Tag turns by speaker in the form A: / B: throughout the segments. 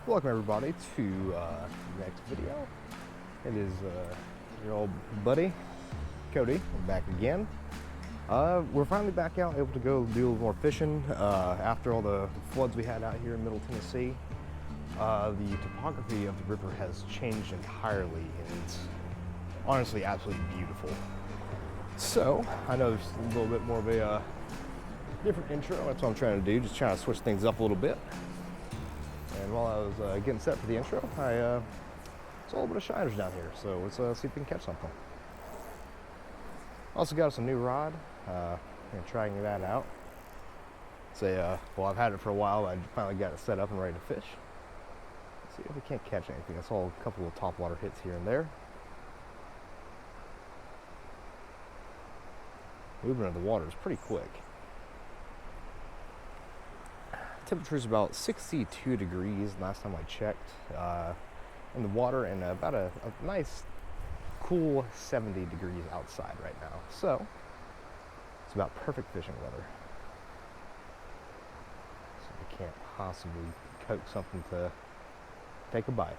A: Welcome everybody to the next video. It is your old buddy, Cody. We're back again. We're finally back out, able to go do a little more fishing after all the floods we had out here in Middle Tennessee. The topography of the river has changed entirely, and it's honestly absolutely beautiful. So, I know there's a little bit more of a different intro. That's what I'm trying to do, just trying to switch things up a little bit. And while I was getting set for the intro, I saw a little bit of shiners down here, so let's see if we can catch something. Also got us a new rod, and trying that out. Well, I've had it for a while, I finally got it set up and ready to fish. Let's see if we can't catch anything. I saw a couple of topwater hits here and there. Movement of the water is pretty quick. Temperature is about 62 degrees last time I checked in the water, and about a nice cool 70 degrees outside right now. So it's about perfect fishing weather. So we can't possibly coax something to take a bite.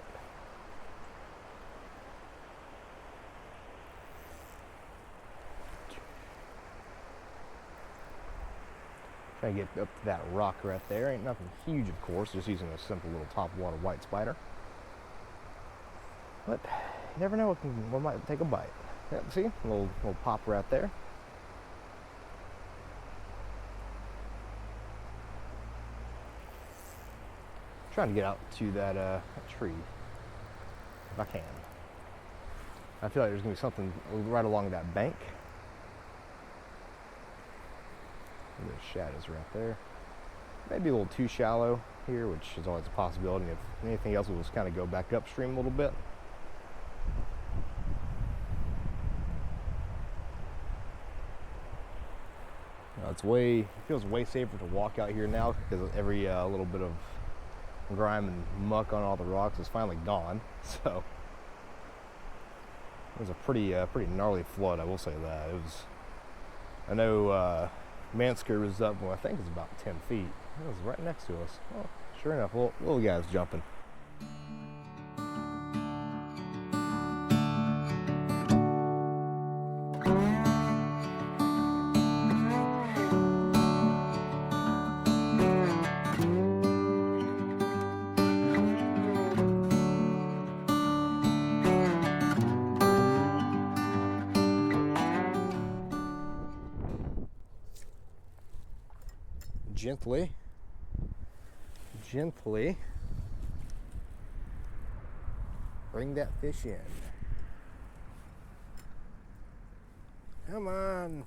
A: Trying to get up to that rock right there. Ain't nothing huge, of course, just using a simple little topwater white spider. But you never know, we might take a bite. Yep, see? A little pop right there. Trying to get out to that tree, if I can. I feel like there's going to be something right along that bank. There's shadows right there. Maybe a little too shallow here, which is always a possibility. If anything else, we'll just kind of go back upstream a little bit. It feels way safer to walk out here now because every little bit of grime and muck on all the rocks is finally gone. So it was a pretty gnarly flood, I will say that. I know Mansker was up, well, I think it's about 10 feet. It was right next to us. Well, sure enough, little guy's jumping. Gently bring that fish in. Come on.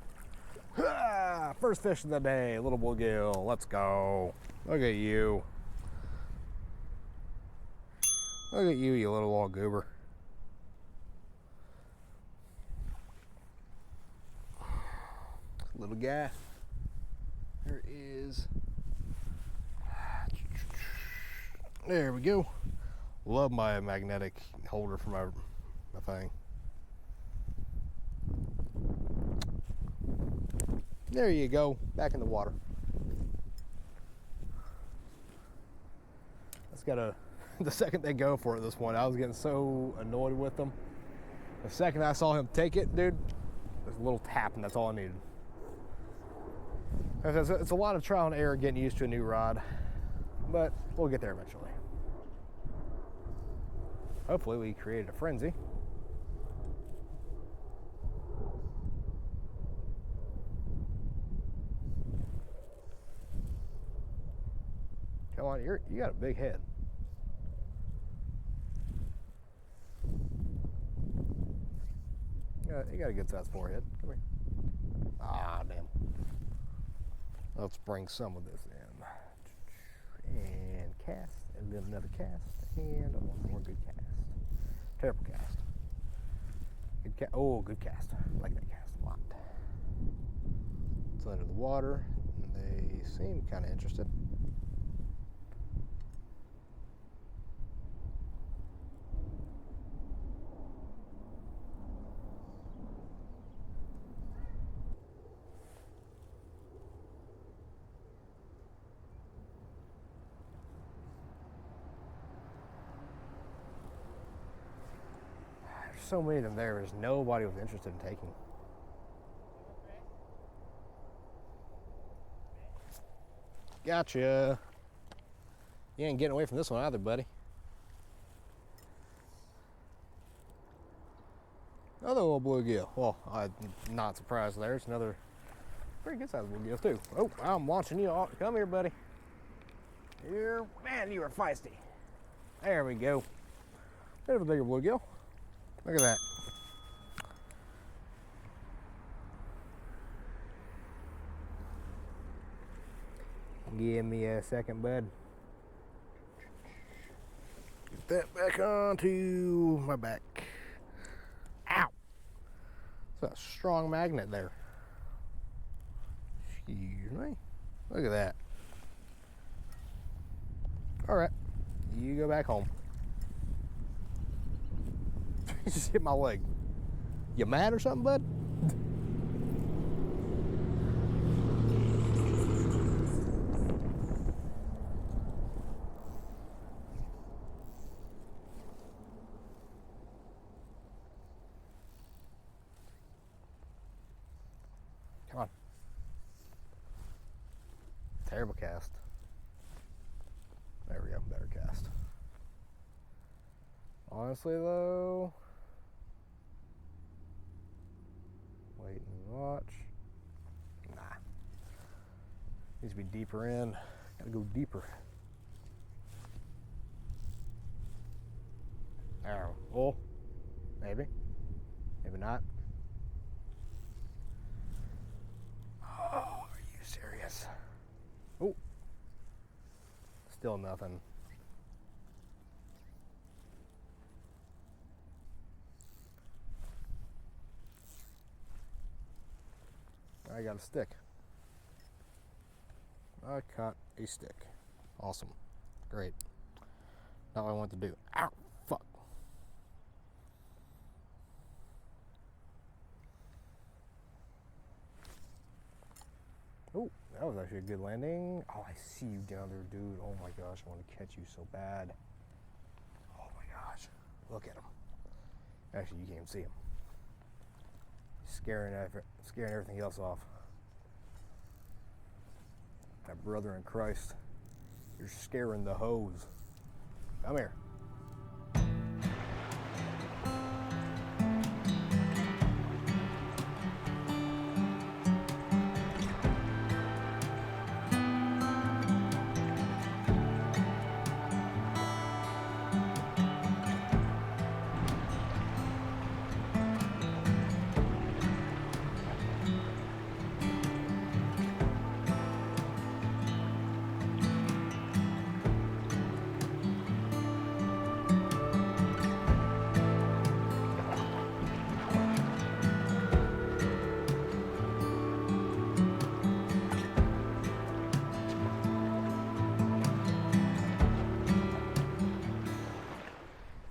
A: Ah, first fish of the day, little bluegill. Let's go. Look at you. Look at you, you little old goober. Little guy. There is. There we go. Love my magnetic holder for my thing. There you go. Back in the water. That's got the second they go for it at this point, I was getting so annoyed with them. The second I saw him take it, dude, there's a little tap and that's all I needed. It's a lot of trial and error getting used to a new rod, but we'll get there eventually. Hopefully we created a frenzy. Come on, you got a big head. You got a good sized forehead. Come here. Ah, damn. Let's bring some of this in. And cast, and then another cast, and one more good cast. Terrible cast. Good cast. Oh, good cast. I like that cast a lot. It's under the water. They seem kind of interested. so many of them there's nobody was interested in taking. Gotcha. You ain't getting away from this one either, buddy. Another little bluegill. Well, I'm not surprised there. It's another pretty good sized bluegill too. Oh, I'm watching you. Come here, buddy. Here, man, you are feisty. There we go. There's a bigger bluegill. Look at that. Give me a second, bud. Get that back onto my back. Ow! It's a strong magnet there. Excuse me. Look at that. All right, you go back home. You just hit my leg. You mad or something, bud? Come on. Terrible cast. There we go, better cast. Honestly though, wait and watch. Nah. Needs to be deeper in. Gotta go deeper. Arrow. Oh, maybe. Maybe not. Oh, are you serious? Oh. Still nothing. I got a stick. I caught a stick. Awesome. Great. Now what I want to do. Ow! Fuck. Oh, that was actually a good landing. Oh, I see you down there, dude. Oh my gosh, I want to catch you so bad. Oh my gosh. Look at him. Actually, you can't even see him. Scaring everything else off. My brother in Christ, you're scaring the hose. Come here.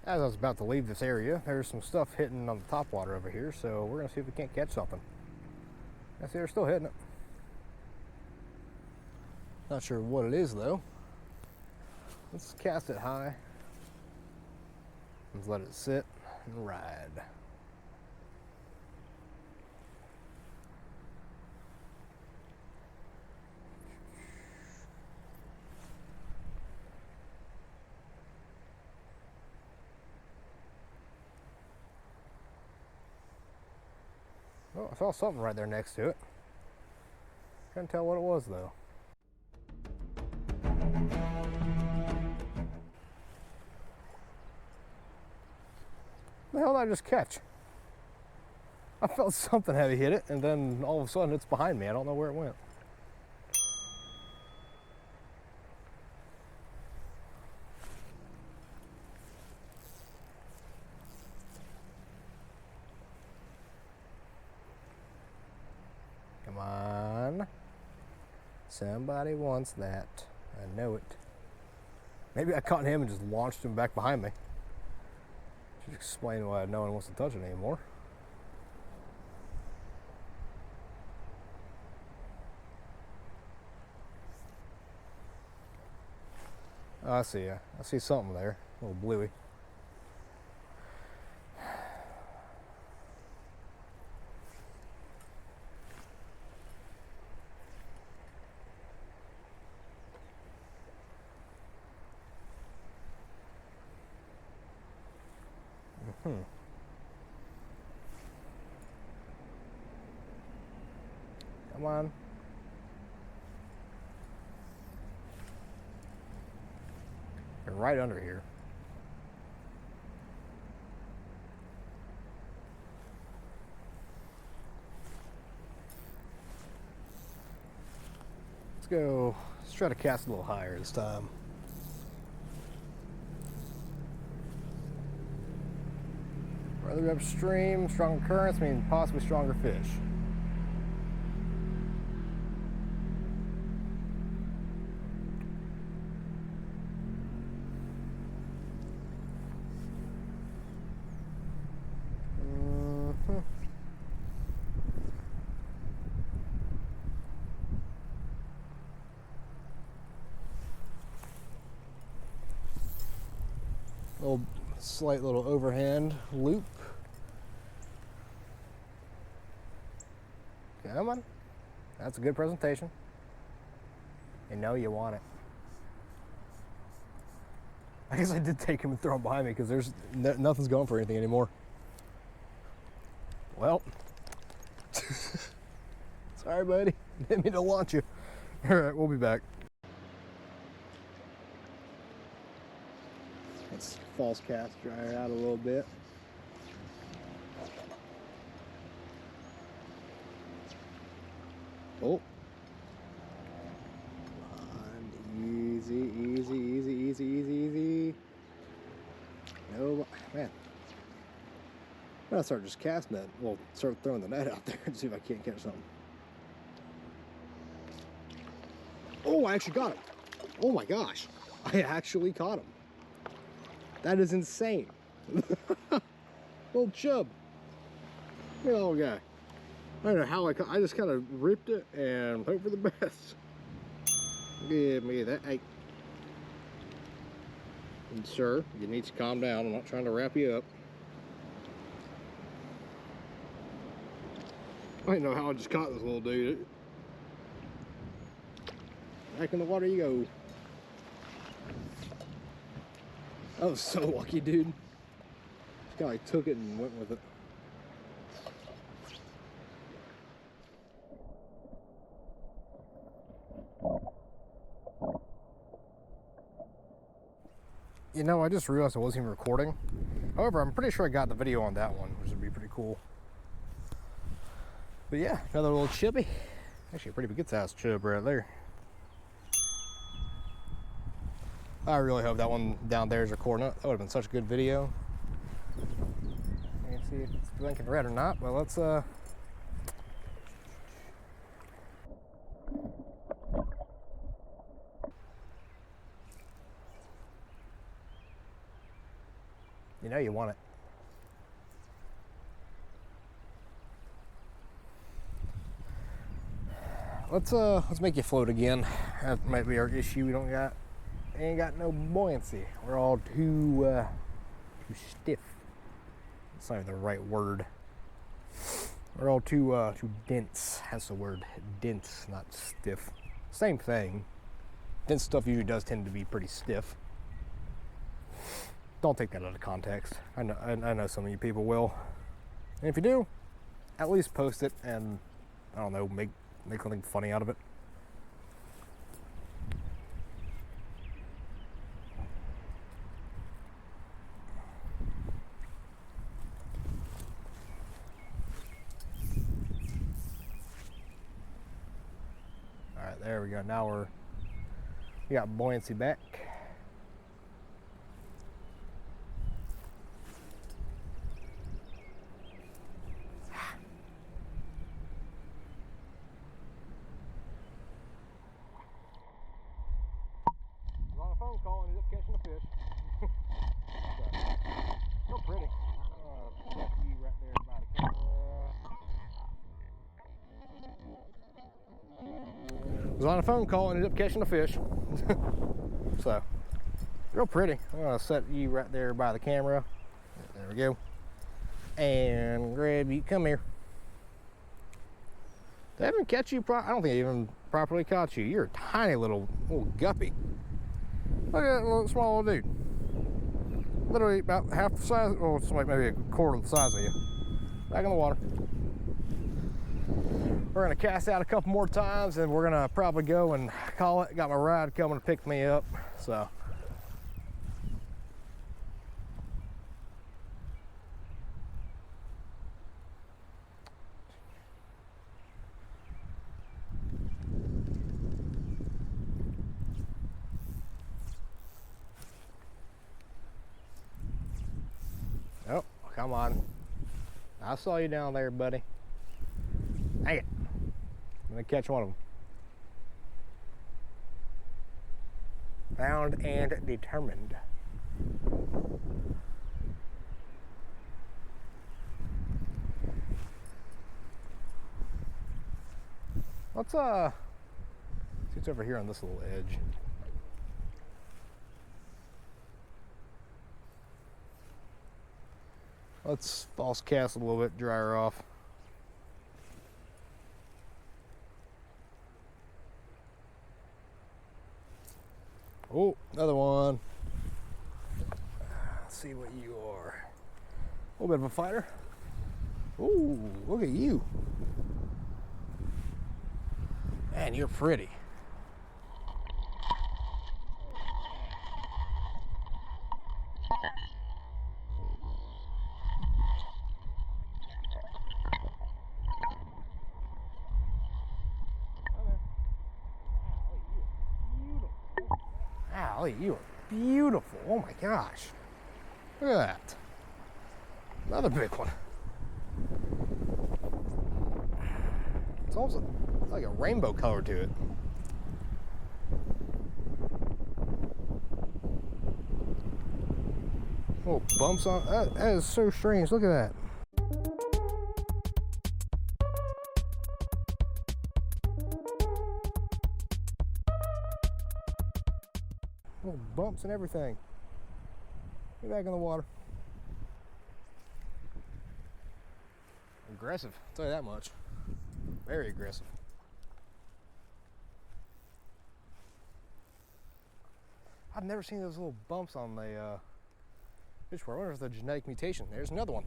A: As I was about to leave this area, there's some stuff hitting on the top water over here, so we're gonna see if we can't catch something. I see they're still hitting it. Not sure what it is though. Let's cast it high. Let's let it sit and ride. Oh, I saw something right there next to it. Couldn't tell what it was though. The hell did I just catch? I felt something heavy hit it, and then all of a sudden it's behind me. I don't know where it went. Come on. Somebody wants that. I know it. Maybe I caught him and just launched him back behind me. Should explain why no one wants to touch it anymore. Oh, I see ya. I see something there. A little bluey. Come on. You're right under here. Let's try to cast a little higher this time. Further upstream, stronger currents mean possibly stronger fish. Slight little overhand loop. Come on. That's a good presentation. You know you want it. I guess I did take him and throw him behind me because there's nothing's going for anything anymore. Well, sorry, buddy. Didn't mean to launch you. All right, we'll be back. Let's false cast dry her out a little bit. Oh. Come on. Easy, easy, easy, easy, easy, easy. No, man. I'm gonna start just casting it. We'll start throwing the net out there and see if I can't catch something. Oh, I actually got him. Oh my gosh. I actually caught him. That is insane. Little chub. Look at that little guy. I don't know how I just kind of ripped it and hope for the best. Give me that. Hey. And sir, you need to calm down. I'm not trying to wrap you up. I don't know how I just caught this little dude. Back in the water you go. I was so lucky, dude. This guy took it and went with it. You know, I just realized I wasn't even recording. However, I'm pretty sure I got the video on that one, which would be pretty cool. But yeah, another little chubby. Actually, a pretty good sized chub right there. I really hope that one down there is recording it. That would have been such a good video. Let's see if it's blinking red or not, but let's you know you want it. Let's make you float again. That might be our issue. We ain't got no buoyancy. We're all too stiff. That's not even the right word. We're all too dense. That's the word. Dense, not stiff. Same thing. Dense stuff usually does tend to be pretty stiff. Don't take that out of context. I know some of you people will. And if you do, at least post it and, I don't know, make something funny out of it. All right, there we go. Now we got buoyancy back. Phone call and ended up catching a fish. So pretty. You right there by the camera. Was on a phone call and ended up catching a fish. So real pretty. I'm gonna set you right there by the camera. There we go. And grab you. Come here. Did I even catch you? I don't think I even properly caught you. You're a tiny little guppy. Look at that little small little dude. literally about half the size, or it's like maybe a quarter of the size of you. Back in the water. We're gonna cast out a couple more times and we're gonna probably go and call it. Got my ride coming to pick me up, so. Oh, come on. I saw you down there, buddy. Dang it. I'm gonna catch one of them. Found and determined. Let's see what's over here on this little edge. Let's false cast a little bit, dry her off. Oh, another one. Let's see what you are. A little bit of a fighter. Ooh, look at you. Man, you're pretty. Wow, you are beautiful. Oh my gosh. Look at that. Another big one. It's almost like a rainbow color to it. Little bumps on that is so strange. Look at that. Little bumps and everything. Get back in the water. Aggressive, I'll tell you that much. Very aggressive. I've never seen those little bumps on the fish wire. I wonder if it's a genetic mutation. There's another one.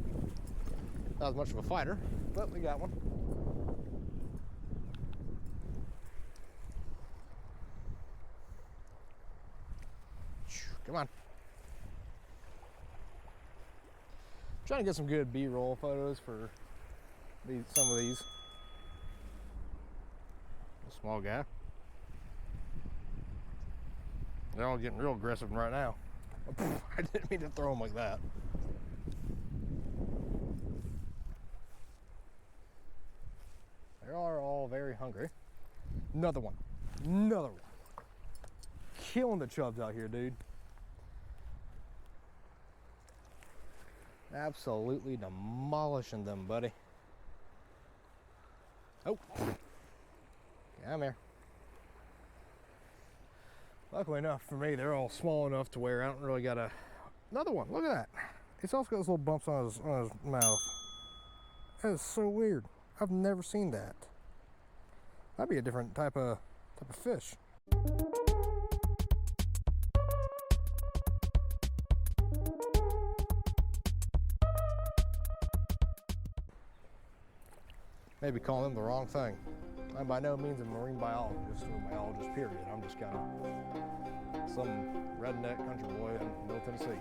A: Not as much of a fighter, but we got one. Come on. Trying to get some good B-roll photos for some of these. A small guy. They're all getting real aggressive right now. I didn't mean to throw them like that. They are all very hungry. Another one. Another one. Killing the chubs out here, dude. Absolutely demolishing them, buddy. Oh, come here. Luckily enough for me, they're all small enough to where I don't really gotta. Another one. Look at that. It's also got those little bumps on his mouth. That is so weird. I've never seen that. That'd be a different type of fish. Maybe calling them the wrong thing. I'm by no means a marine biologist or a biologist, period. I'm just kind of some redneck country boy in Middle Tennessee.